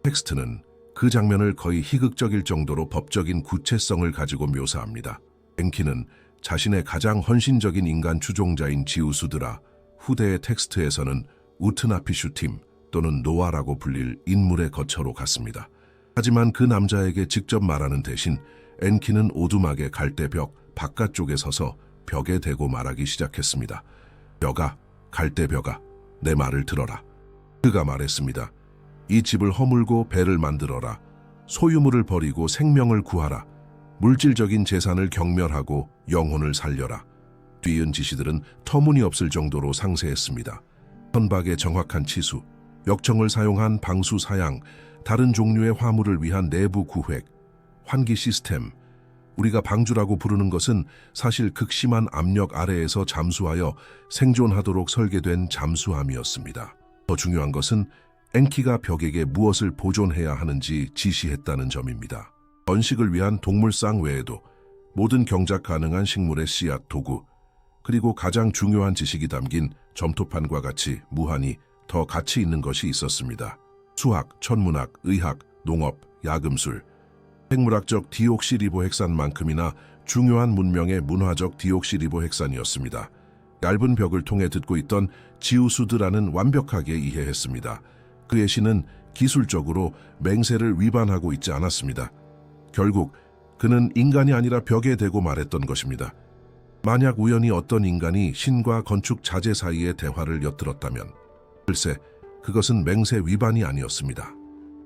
텍스트는 그 장면을 거의 희극적일 정도로 법적인 구체성을 가지고 묘사합니다. 엔키는 자신의 가장 헌신적인 인간 추종자인 지우수드라, 후대의 텍스트에서는 우트나피슈팀 또는 노아라고 불릴 인물의 거처로 갔습니다. 하지만 그 남자에게 직접 말하는 대신 엔키는 오두막의 갈대벽 바깥쪽에 서서 벽에 대고 말하기 시작했습니다. 벽아, 갈대벽아, 내 말을 들어라. 그가 말했습니다. 이 집을 허물고 배를 만들어라. 소유물을 버리고 생명을 구하라. 물질적인 재산을 경멸하고 영혼을 살려라. 뒤이은 지시들은 터무니없을 정도로 상세했습니다. 선박의 정확한 치수, 역청을 사용한 방수 사양, 다른 종류의 화물을 위한 내부 구획, 환기 시스템, 우리가 방주라고 부르는 것은 사실 극심한 압력 아래에서 잠수하여 생존하도록 설계된 잠수함이었습니다. 더 중요한 것은 엔키가 벽에게 무엇을 보존해야 하는지 지시했다는 점입니다. 번식을 위한 동물상 외에도 모든 경작 가능한 식물의 씨앗, 도구, 그리고 가장 중요한 지식이 담긴 점토판과 같이 무한히 더 가치 있는 것이 있었습니다. 수학, 천문학, 의학, 농업, 야금술, 생물학적 디옥시리보핵산만큼이나 중요한 문명의 문화적 디옥시리보핵산이었습니다. 얇은 벽을 통해 듣고 있던 지우수드라는 완벽하게 이해했습니다. 그의 시는 기술적으로 맹세를 위반하고 있지 않았습니다. 결국 그는 인간이 아니라 벽에 대고 말했던 것입니다. 만약 우연히 어떤 인간이 신과 건축 자재 사이의 대화를 엿들었다면 글쎄 그것은 맹세 위반이 아니었습니다.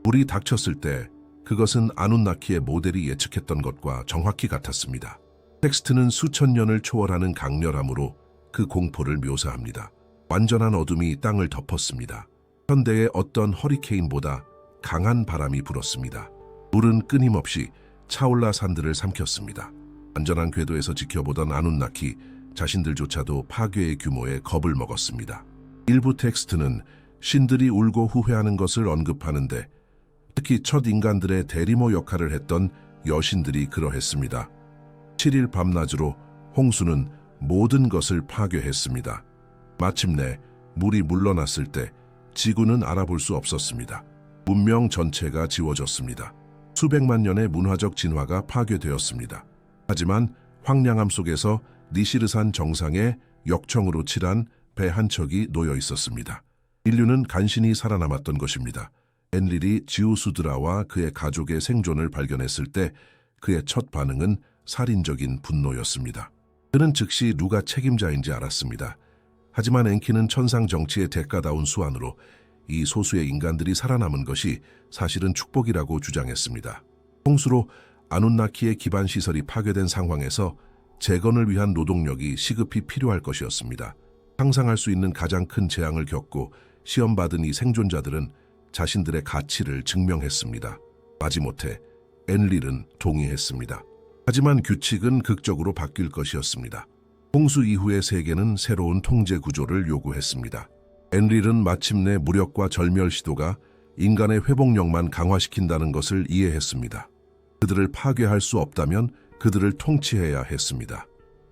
불이 닥쳤을 때 그것은 아누나키의 모델이 예측했던 것과 정확히 같았습니다. 텍스트는 수천 년을 초월하는 강렬함으로 그 공포를 묘사합니다. 완전한 어둠이 땅을 덮었습니다. 현대의 어떤 허리케인보다 강한 바람이 불었습니다. 물은 끊임없이 차올라 산들을 삼켰습니다. 안전한 궤도에서 지켜보던 아누나키 자신들조차도 파괴의 규모에 겁을 먹었습니다. 일부 텍스트는 신들이 울고 후회하는 것을 언급하는데 특히 첫 인간들의 대리모 역할을 했던 여신들이 그러했습니다. 7일 밤낮으로 홍수는 모든 것을 파괴했습니다. 마침내 물이 물러났을 때 지구는 알아볼 수 없었습니다. 문명 전체가 지워졌습니다. 수백만 년의 문화적 진화가 파괴되었습니다. 하지만 황량함 속에서 니시르산 정상에 역청으로 칠한 배 한 척이 놓여 있었습니다. 인류는 간신히 살아남았던 것입니다. 엔릴이 지우스드라와 그의 가족의 생존을 발견했을 때 그의 첫 반응은 살인적인 분노였습니다. 그는 즉시 누가 책임자인지 알았습니다. 하지만 엔키는 천상 정치의 대가다운 수완으로 이 소수의 인간들이 살아남은 것이 사실은 축복이라고 주장했습니다. 홍수로 아누나키의 기반 시설이 파괴된 상황에서 재건을 위한 노동력이 시급히 필요할 것이었습니다. 상상할 수 있는 가장 큰 재앙을 겪고 시험받은 이 생존자들은 자신들의 가치를 증명했습니다. 마지못해 엔릴은 동의했습니다. 하지만 규칙은 극적으로 바뀔 것이었습니다. 홍수 이후의 세계는 새로운 통제 구조를 요구했습니다. 엔릴은 마침내 무력과 절멸 시도가 인간의 회복력만 강화시킨다는 것을 이해했습니다. 그들을 파괴할 수 없다면 그들을 통치해야 했습니다.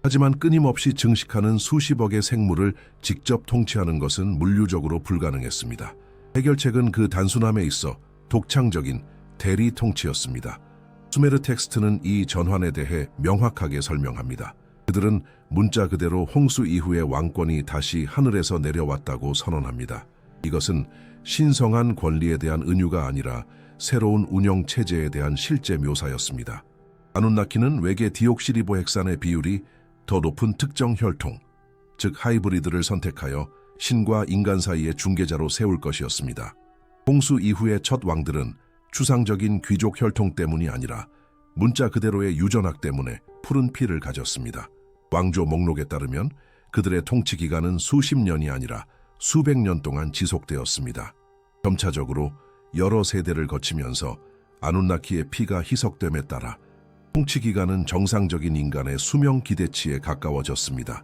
하지만 끊임없이 증식하는 수십억의 생물을 직접 통치하는 것은 물리적으로 불가능했습니다. 해결책은 그 단순함에 있어 독창적인 대리 통치였습니다. 수메르 텍스트는 이 전환에 대해 명확하게 설명합니다. 그들은 문자 그대로 홍수 이후의 왕권이 다시 하늘에서 내려왔다고 선언합니다. 이것은 신성한 권리에 대한 은유가 아니라 새로운 운영 체제에 대한 실제 묘사였습니다. 아누나키는 외계 디옥시리보핵산의 비율이 더 높은 특정 혈통, 즉 하이브리드를 선택하여 신과 인간 사이의 중개자로 세울 것이었습니다. 홍수 이후의 첫 왕들은 추상적인 귀족 혈통 때문이 아니라 문자 그대로의 유전학 때문에 푸른 피를 가졌습니다. 왕조 목록에 따르면 그들의 통치 기간은 수십 년이 아니라 수백 년 동안 지속되었습니다. 점차적으로 여러 세대를 거치면서 아누나키의 피가 희석됨에 따라 통치 기간은 정상적인 인간의 수명 기대치에 가까워졌습니다.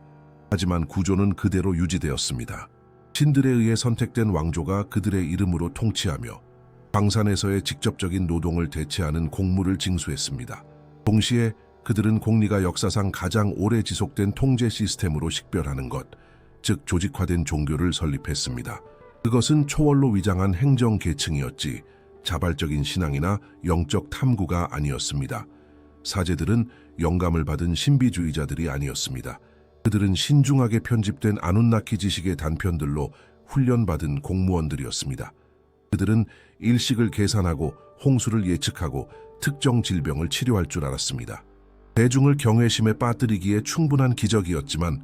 하지만 구조는 그대로 유지되었습니다. 신들에 의해 선택된 왕조가 그들의 이름으로 통치하며 광산에서의 직접적인 노동을 대체하는 공무를 징수했습니다. 동시에 그들은 공리가 역사상 가장 오래 지속된 통제 시스템으로 식별하는 것, 즉 조직화된 종교를 설립했습니다. 그것은 초월로 위장한 행정 계층이었지 자발적인 신앙이나 영적 탐구가 아니었습니다. 사제들은 영감을 받은 신비주의자들이 아니었습니다. 그들은 신중하게 편집된 아누나키 지식의 단편들로 훈련받은 공무원들이었습니다. 그들은 일식을 계산하고 홍수를 예측하고 특정 질병을 치료할 줄 알았습니다. 대중을 경외심에 빠뜨리기에 충분한 기적이었지만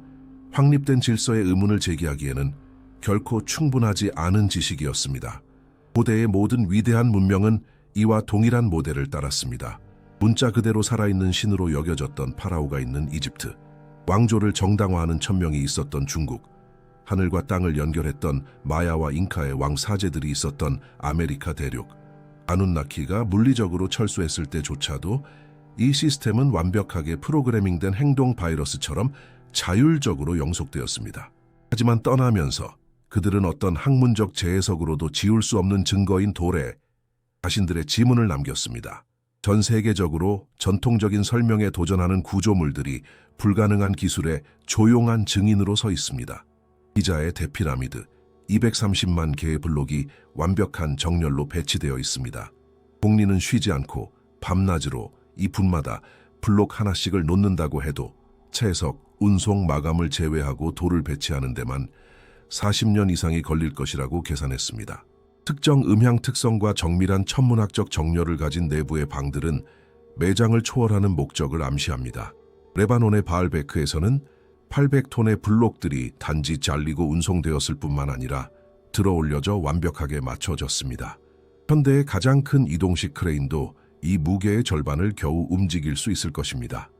확립된 질서의 의문을 제기하기에는 결코 충분하지 않은 지식이었습니다. 고대의 모든 위대한 문명은 이와 동일한 모델을 따랐습니다. 문자 그대로 살아있는 신으로 여겨졌던 파라오가 있는 이집트, 왕조를 정당화하는 천명이 있었던 중국, 하늘과 땅을 연결했던 마야와 잉카의 왕 사제들이 있었던 아메리카 대륙, 아누나키가 물리적으로 철수했을 때조차도 이 시스템은 완벽하게 프로그래밍된 행동 바이러스처럼 자율적으로 영속되었습니다. 하지만 떠나면서 그들은 어떤 학문적 재해석으로도 지울 수 없는 증거인 돌에 자신들의 지문을 남겼습니다. 전 세계적으로 전통적인 설명에 도전하는 구조물들이 불가능한 기술의 조용한 증인으로 서 있습니다. 기자의 대피라미드, 230만 개의 블록이 완벽한 정렬로 배치되어 있습니다. 공리는 쉬지 않고 밤낮으로 이 분마다 블록 하나씩을 놓는다고 해도 채석, 운송, 마감을 제외하고 돌을 배치하는 데만 40년 이상이 걸릴 것이라고 계산했습니다. 특정 음향 특성과 정밀한 천문학적 정렬을 가진 내부의 방들은 매장을 초월하는 목적을 암시합니다. 레바논의 바알베크에서는 800톤의 블록들이 단지 잘리고 운송되었을 뿐만 아니라 들어올려져 완벽하게 맞춰졌습니다. 현대의 가장 큰 이동식 크레인도 이 무게의 절반을 겨우 움직일 수 있을 것입니다.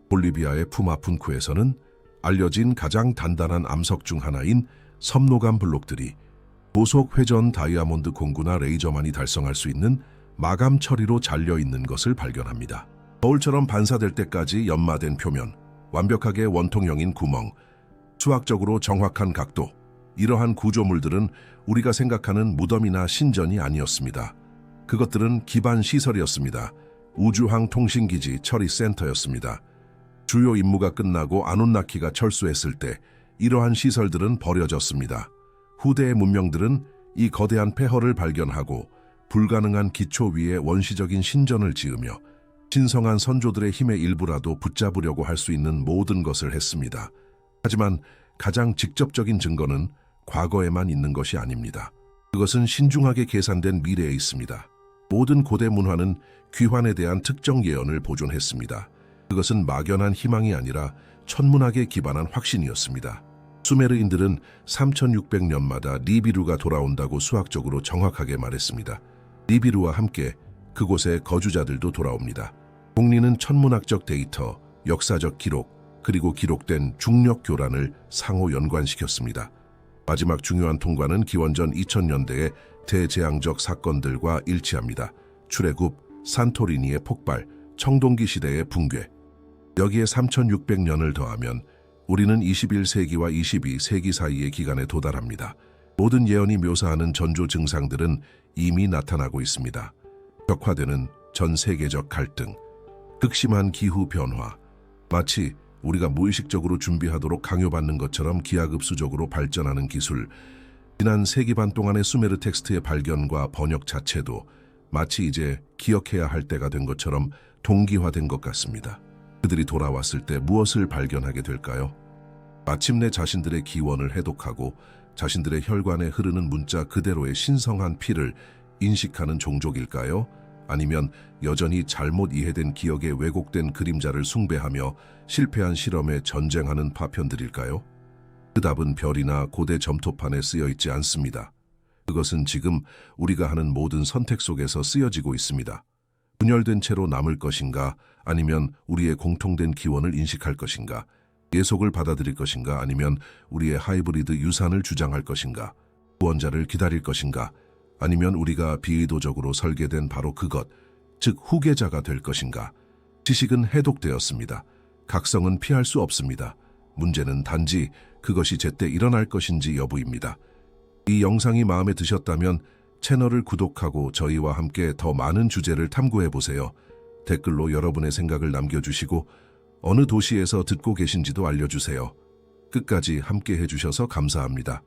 볼리비아의 푸마푼쿠에서는 알려진 가장 단단한 암석 중 하나인 섬노감 블록들이 고속 회전 다이아몬드 공구나 레이저만이 달성할 수 있는 마감 처리로 잘려 있는 것을 발견합니다. 거울처럼 반사될 때까지 연마된 표면, 완벽하게 원통형인 구멍, 수학적으로 정확한 각도, 이러한 구조물들은 우리가 생각하는 무덤이나 신전이 아니었습니다. 그것들은 기반 시설이었습니다. 우주항 통신기지 처리 센터였습니다. 주요 임무가 끝나고 아누나키가 철수했을 때 이러한 시설들은 버려졌습니다. 후대의 문명들은 이 거대한 폐허를 발견하고 불가능한 기초 위에 원시적인 신전을 지으며 신성한 선조들의 힘의 일부라도 붙잡으려고 할 수 있는 모든 것을 했습니다. 하지만 가장 직접적인 증거는 과거에만 있는 것이 아닙니다. 그것은 신중하게 계산된 미래에 있습니다. 모든 고대 문화는 귀환에 대한 특정 예언을 보존했습니다. 그것은 막연한 희망이 아니라 천문학에 기반한 확신이었습니다. 수메르인들은 3600년마다 니비루가 돌아온다고 수학적으로 정확하게 말했습니다. 니비루와 함께 그곳의 거주자들도 돌아옵니다. 공리는 천문학적 데이터, 역사적 기록, 그리고 기록된 중력 교란을 상호 연관시켰습니다. 마지막 중요한 통과는 기원전 2000년대의 대재앙적 사건들과 일치합니다. 출애굽, 산토리니의 폭발, 청동기 시대의 붕괴. 여기에 3600년을 더하면 우리는 21세기와 22세기 사이의 기간에 도달합니다. 모든 예언이 묘사하는 전조 증상들은 이미 나타나고 있습니다. 격화되는 전 세계적 갈등, 극심한 기후 변화, 마치 우리가 무의식적으로 준비하도록 강요받는 것처럼 기하급수적으로 발전하는 기술, 지난 세기 반 동안의 수메르 텍스트의 발견과 번역 자체도 마치 이제 기억해야 할 때가 된 것처럼 동기화된 것 같습니다. 그들이 돌아왔을 때 무엇을 발견하게 될까요? 마침내 자신들의 기원을 해독하고 자신들의 혈관에 흐르는 문자 그대로의 신성한 피를 인식하는 종족일까요? 아니면 여전히 잘못 이해된 기억에 왜곡된 그림자를 숭배하며 실패한 실험에 전쟁하는 파편들일까요? 그 답은 별이나 고대 점토판에 쓰여 있지 않습니다. 그것은 지금 우리가 하는 모든 선택 속에서 쓰여지고 있습니다. 분열된 채로 남을 것인가, 아니면 우리의 공통된 기원을 인식할 것인가, 예속을 받아들일 것인가, 아니면 우리의 하이브리드 유산을 주장할 것인가, 구원자를 기다릴 것인가, 아니면 우리가 비의도적으로 설계된 바로 그것, 즉 후계자가 될 것인가. 지식은 해독되었습니다. 각성은 피할 수 없습니다. 문제는 단지 그것이 제때 일어날 것인지 여부입니다. 이 영상이 마음에 드셨다면 채널을 구독하고 저희와 함께 더 많은 주제를 탐구해보세요. 댓글로 여러분의 생각을 남겨주시고 어느 도시에서 듣고 계신지도 알려주세요. 끝까지 함께 해주셔서 감사합니다.